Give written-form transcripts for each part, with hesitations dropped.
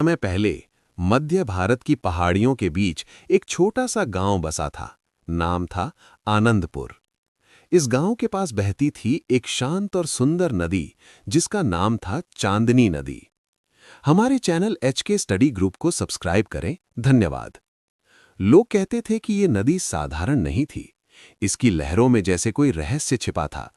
समय पहले मध्य भारत की पहाड़ियों के बीच एक छोटा सा गांव बसा था। नाम था आनंदपुर। इस गांव के पास बहती थी एक शांत और सुंदर नदी जिसका नाम था चांदनी नदी। हमारे चैनल HK स्टडी ग्रुप को सब्सक्राइब करें। धन्यवाद। लोग कहते थे कि ये नदी साधारण नहीं थी। इसकी लहरों में जैसे कोई रहस्य छिपा था।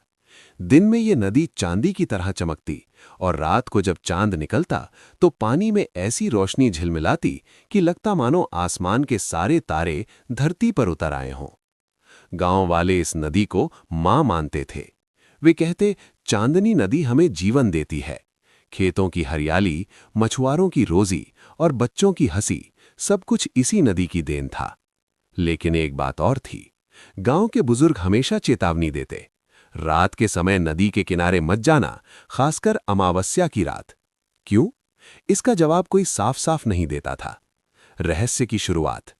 दिन में ये नदी चांदी की तरह चमकती और रात को जब चांद निकलता तो पानी में ऐसी रोशनी झिलमिलाती कि लगता मानो आसमान के सारे तारे धरती पर उतर आए हों। गांव वाले इस नदी को मां मानते थे। वे कहते, चांदनी नदी हमें जीवन देती है। खेतों की हरियाली, मछुआरों की रोजी और बच्चों की हंसी, सब कुछ इसी नदी की देन था। लेकिन एक बात और थी। गांव के बुजुर्ग हमेशा चेतावनी देते, रात के समय नदी के किनारे मत जाना, खासकर अमावस्या की रात। क्यों? इसका जवाब कोई साफ साफ नहीं देता था। रहस्य की शुरुआत।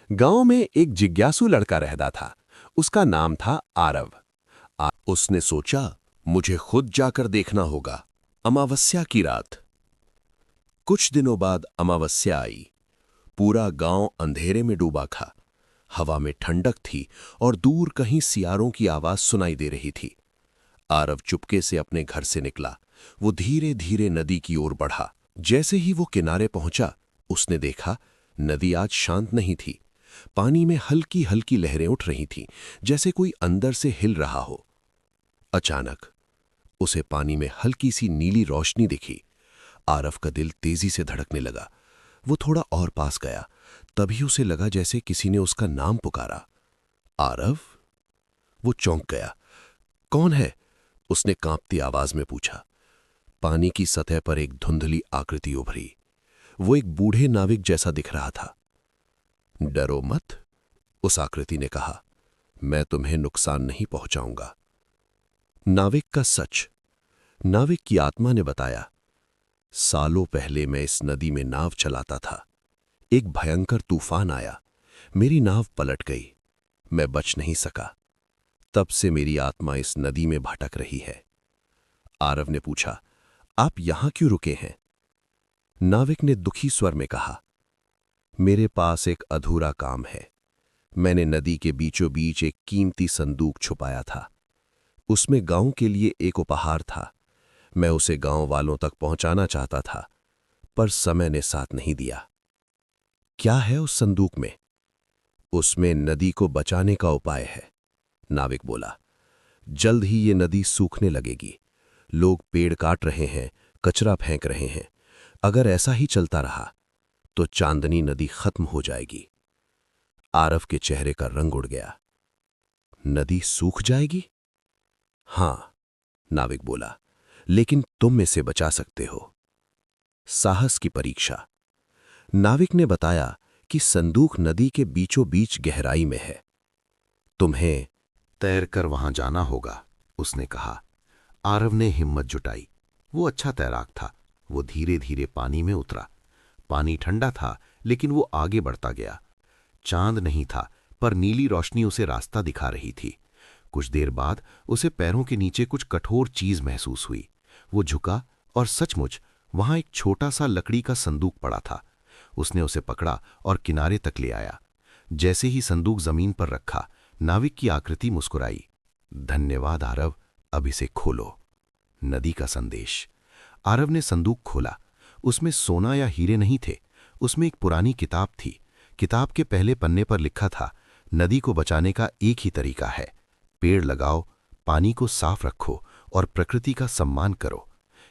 गांव में एक जिज्ञासु लड़का रहता था। उसका नाम था आरव। उसने सोचा, मुझे खुद जाकर देखना होगा। अमावस्या की रात। कुछ दिनों बाद अमावस्या आई। पूरा गांव अंधेरे में डूबा था। हवा में ठंडक थी और दूर कहीं सियारों की आवाज सुनाई दे रही थी। आरव चुपके से अपने घर से निकला। वो धीरे धीरे नदी की ओर बढ़ा। जैसे ही वो किनारे पहुंचा, उसने देखा नदी आज शांत नहीं थी। पानी में हल्की हल्की लहरें उठ रही थीं, जैसे कोई अंदर से हिल रहा हो। अचानक उसे पानी में हल्की सी नीली रोशनी दिखी। आरव का दिल तेजी से धड़कने लगा। वो थोड़ा और पास गया। तभी उसे लगा जैसे किसी ने उसका नाम पुकारा। आरव? वो चौंक गया। कौन है? उसने कांपती आवाज में पूछा। पानी की सतह पर एक धुंधली आकृति उभरी। वो एक बूढ़े नाविक जैसा दिख रहा था। डरो मत, उस आकृति ने कहा। मैं तुम्हें नुकसान नहीं पहुंचाऊंगा। नाविक का सच। नाविक की आत्मा ने बताया, सालों पहले मैं इस नदी में नाव चलाता था। एक भयंकर तूफान आया। मेरी नाव पलट गई। मैं बच नहीं सका। तब से मेरी आत्मा इस नदी में भटक रही है। आरव ने पूछा, आप यहां क्यों रुके हैं? नाविक ने दुखी स्वर में कहा, मेरे पास एक अधूरा काम है। मैंने नदी के बीचों बीच एक कीमती संदूक छुपाया था। उसमें गांव के लिए एक उपहार था। मैं उसे गांव वालों तक पहुंचाना चाहता था, पर समय ने साथ नहीं दिया। क्या है उस संदूक में? उसमें नदी को बचाने का उपाय है, नाविक बोला। जल्द ही ये नदी सूखने लगेगी। लोग पेड़ काट रहे हैं, कचरा फेंक रहे हैं। अगर ऐसा ही चलता रहा तो चांदनी नदी खत्म हो जाएगी। आरव के चेहरे का रंग उड़ गया। नदी सूख जाएगी? हां, नाविक बोला, लेकिन तुम इसे बचा सकते हो। साहस की परीक्षा। नाविक ने बताया कि संदूक नदी के बीचों बीच गहराई में है। तुम्हें तैरकर वहां जाना होगा, उसने कहा। आरव ने हिम्मत जुटाई। वो अच्छा तैराक था। वो धीरे धीरे पानी में उतरा। पानी ठंडा था, लेकिन वो आगे बढ़ता गया। चांद नहीं था, पर नीली रोशनी उसे रास्ता दिखा रही थी। कुछ देर बाद उसे पैरों के नीचे कुछ कठोर चीज महसूस हुई। वो झुका और सचमुच वहां एक छोटा सा लकड़ी का संदूक पड़ा था। उसने उसे पकड़ा और किनारे तक ले आया। जैसे ही संदूक जमीन पर रखा, नाविक की आकृति मुस्कुराई। धन्यवाद आरव, अब इसे खोलो। नदी का संदेश। आरव ने संदूक खोला। उसमें सोना या हीरे नहीं थे। उसमें एक पुरानी किताब थी। किताब के पहले पन्ने पर लिखा था, नदी को बचाने का एक ही तरीका है, पेड़ लगाओ, पानी को साफ रखो और प्रकृति का सम्मान करो।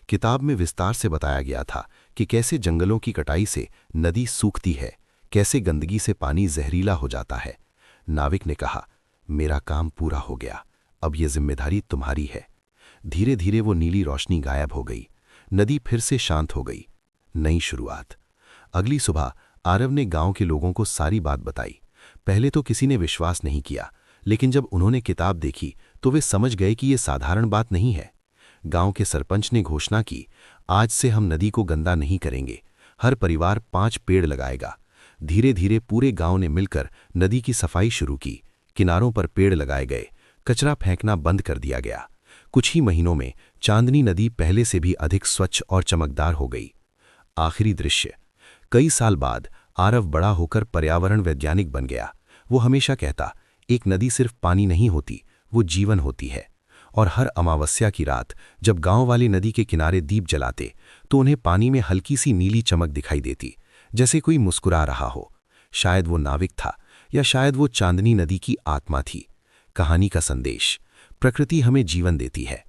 किताब में विस्तार से बताया गया था कि कैसे जंगलों की कटाई से नदी सूखती है, कैसे गंदगी से पानी जहरीला हो जाता है। नाविक ने कहा, मेरा काम पूरा हो गया, अब यह जिम्मेदारी तुम्हारी है। धीरे धीरे वो नीली रोशनी गायब हो गई। नदी फिर से शांत हो गई। नई शुरुआत। अगली सुबह आरव ने गांव के लोगों को सारी बात बताई। पहले तो किसी ने विश्वास नहीं किया, लेकिन जब उन्होंने किताब देखी तो वे समझ गए कि यह साधारण बात नहीं है। गांव के सरपंच ने घोषणा की, आज से हम नदी को गंदा नहीं करेंगे। हर परिवार 5 पेड़ लगाएगा। धीरे धीरे पूरे गांव ने मिलकर नदी की सफाई शुरू की। किनारों पर पेड़ लगाए गए। कचरा फेंकना बंद कर दिया गया। कुछ ही महीनों में चांदनी नदी पहले से भी अधिक स्वच्छ और चमकदार हो गई। आखिरी दृश्य। कई साल बाद आरव बड़ा होकर पर्यावरण वैज्ञानिक बन गया। वो हमेशा कहता, एक नदी सिर्फ पानी नहीं होती, वो जीवन होती है। और हर अमावस्या की रात जब गांव वाले नदी के किनारे दीप जलाते तो उन्हें पानी में हल्की सी नीली चमक दिखाई देती, जैसे कोई मुस्कुरा रहा हो। शायद वो नाविक था, या शायद वो चांदनी नदी की आत्मा थी। कहानी का संदेश: प्रकृति हमें जीवन देती है,